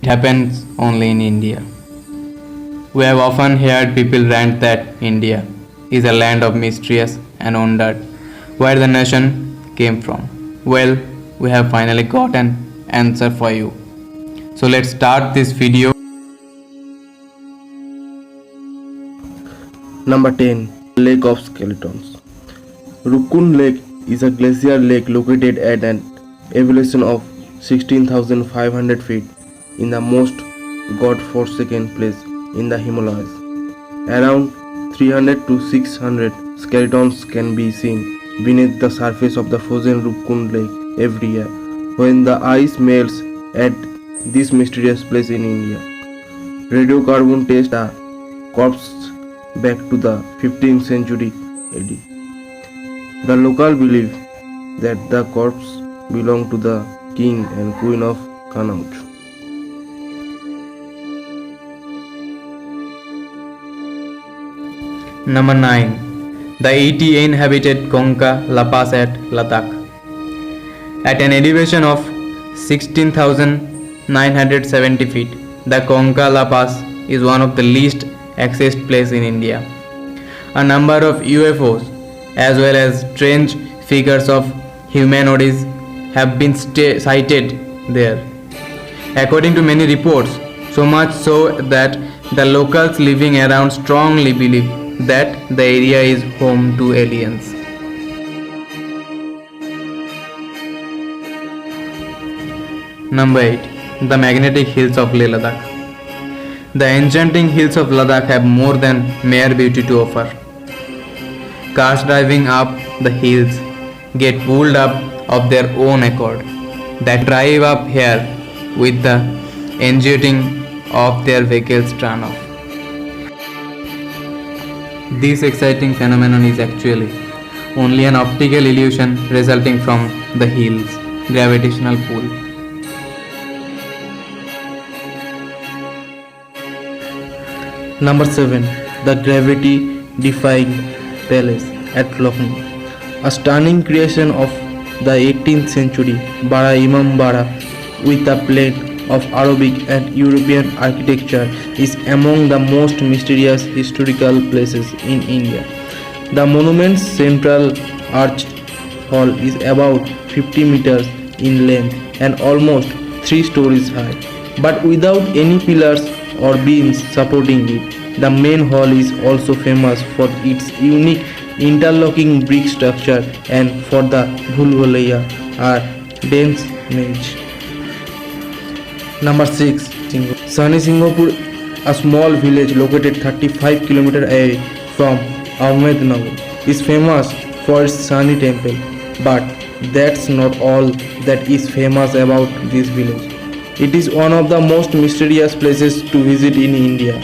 happens only in India. We have often heard people rant that India is a land of mysteries and wondered where the nation came from. Well, we have finally got an answer for you. So let's start this video. Number 10. Lake of Skeletons. Rukun Lake is a glacier lake located at an elevation of 16,500 feet in the most god-forsaken place in the Himalayas. Around 300 to 600 skeletons can be seen beneath the surface of the frozen Rukun Lake every year when the ice melts at this mysterious place in India. Radiocarbon tests a corpse back to the 15th century AD. The local believe that the corpse belonged to the king and queen of Kannauj. Number 9. The ETA inhabited Konka La Pass at Ladakh. At an elevation of 16,970 feet, the Konka La Pass is one of the least accessed places in India. A number of UFOs as well as strange figures of humanoids have been sighted there. According to many reports, so much so that the locals living around strongly believe that the area is home to aliens. Number 8. The Magnetic Hills of Leh Ladakh. The enchanting hills of Ladakh have more than mere beauty to offer. Cars driving up the hills get pulled up of their own accord. That drive up here with the engine of their vehicles turn off. This exciting phenomenon is actually only an optical illusion resulting from the hill's gravitational pull. Number 7. The Gravity Defying Palace at Lucknow. A stunning creation of the 18th century Bara Imam Bara with a blend of Arabic and European architecture is among the most mysterious historical places in India. The monument's central arched hall is about 50 meters in length and almost 3 stories high, but without any pillars or beams supporting it. The main hall is also famous for its unique interlocking brick structure and for the Bhul-Bhulaiya, a dense maze. Number 6. Sani Singhpur, a small village located 35 km away from Ahmednagar, is famous for its Sani temple, but that's not all that is famous about this village. It is one of the most mysterious places to visit in India.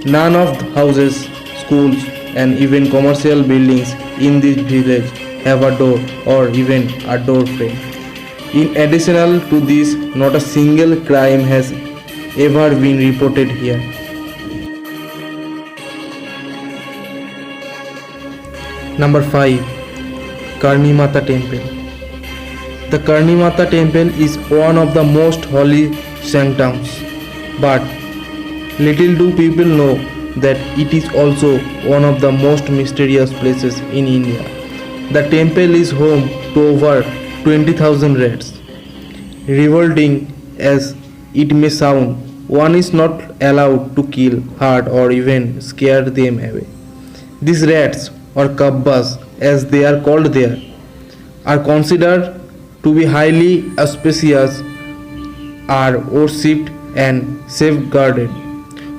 None of the houses, schools, and even commercial buildings in this village have a door or even a door frame. In addition to this, not a single crime has ever been reported here. Number 5. Karni Mata Temple. The Karni Mata Temple is one of the most holy sanctums, but little do people know that it is also one of the most mysterious places in India. The temple is home to over 20,000 rats. Revolting as it may sound, one is not allowed to kill, hurt, or even scare them away. These rats, or kabbas as they are called there, are considered to be highly auspicious, are worshipped and safeguarded,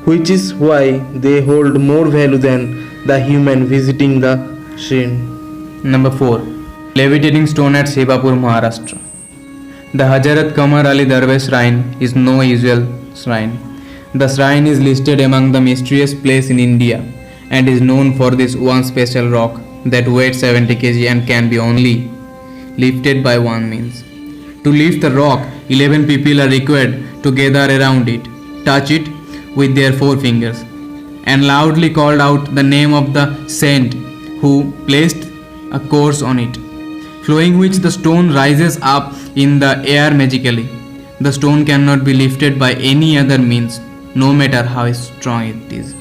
which is why they hold more value than the human visiting the shrine. Number 4. Levitating stone at Shivapur, Maharashtra. The Hazrat Qamar Ali Darwish Shrine is no usual shrine. The shrine is listed among the mysterious places in India and is known for this one special rock that weighs 70 kg and can be only lifted by one means. To lift the rock, 11 people are required to gather around it, touch it with their 4 fingers, and loudly called out the name of the saint who placed a course on it, flowing which the stone rises up in the air magically. The stone cannot be lifted by any other means, no matter how strong it is.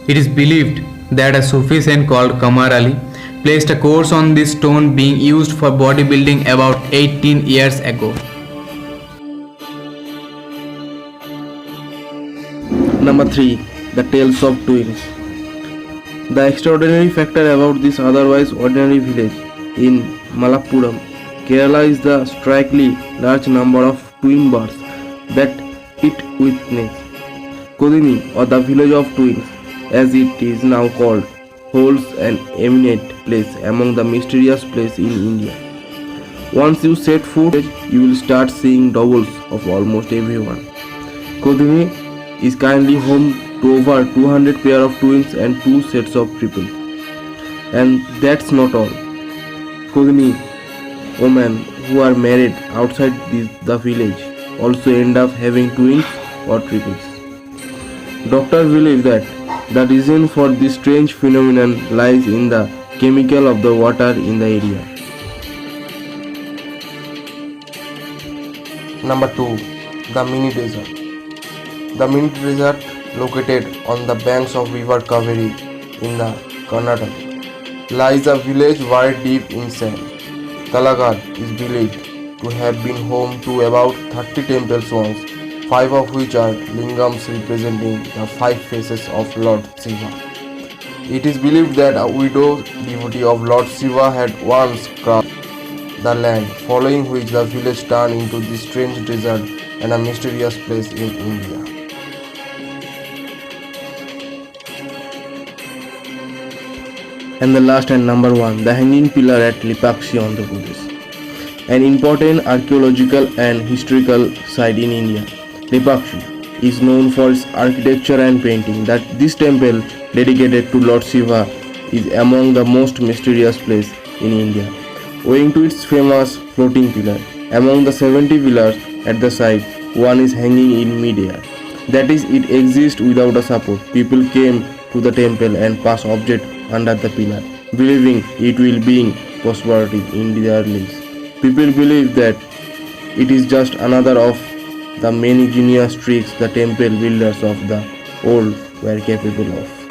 It is believed that a Sufi saint called Qamar Ali placed a course on this stone being used for bodybuilding about 18 years ago. Number 3. The Tales of Twins. The extraordinary factor about this otherwise ordinary village in Malappuram, Kerala is the strikingly large number of twin births that it witnessed. Kodini, or the village of twins, as it is now called, holds an eminent place among the mysterious places in India. Once you set foot, you will start seeing doubles of almost everyone. Kodini is currently home to over 200 pair of twins and 2 sets of triplets. And that's not all. Kodini women who are married outside the village also end up having twins or triplets. Doctors believe that the reason for this strange phenomenon lies in the chemical of the water in the area. Number 2. The Mini Desert. The Mini Desert, located on the banks of river Kaveri in the Karnataka, lies a village buried deep in sand. Talagad is believed to have been home to about 30 temples once, 5 of which are lingams representing the 5 faces of Lord Shiva. It is believed that a widow devotee of Lord Shiva had once crossed the land, following which the village turned into this strange desert and a mysterious place in India. And the last and number 1, the Hanging Pillar at Lipakshi, Andhra Pradesh. An important archaeological and historical site in India, Lipakshi is known for its architecture and painting. That this temple dedicated to Lord Shiva is among the most mysterious places in India, owing to its famous floating pillar. Among the 70 pillars at the site, one is hanging in mid-air. That is, it exists without a support. People came to the temple and pass objects under the pillar, believing it will bring prosperity in their lives. People believe that it is just another of the many genius tricks the temple builders of the old were capable of.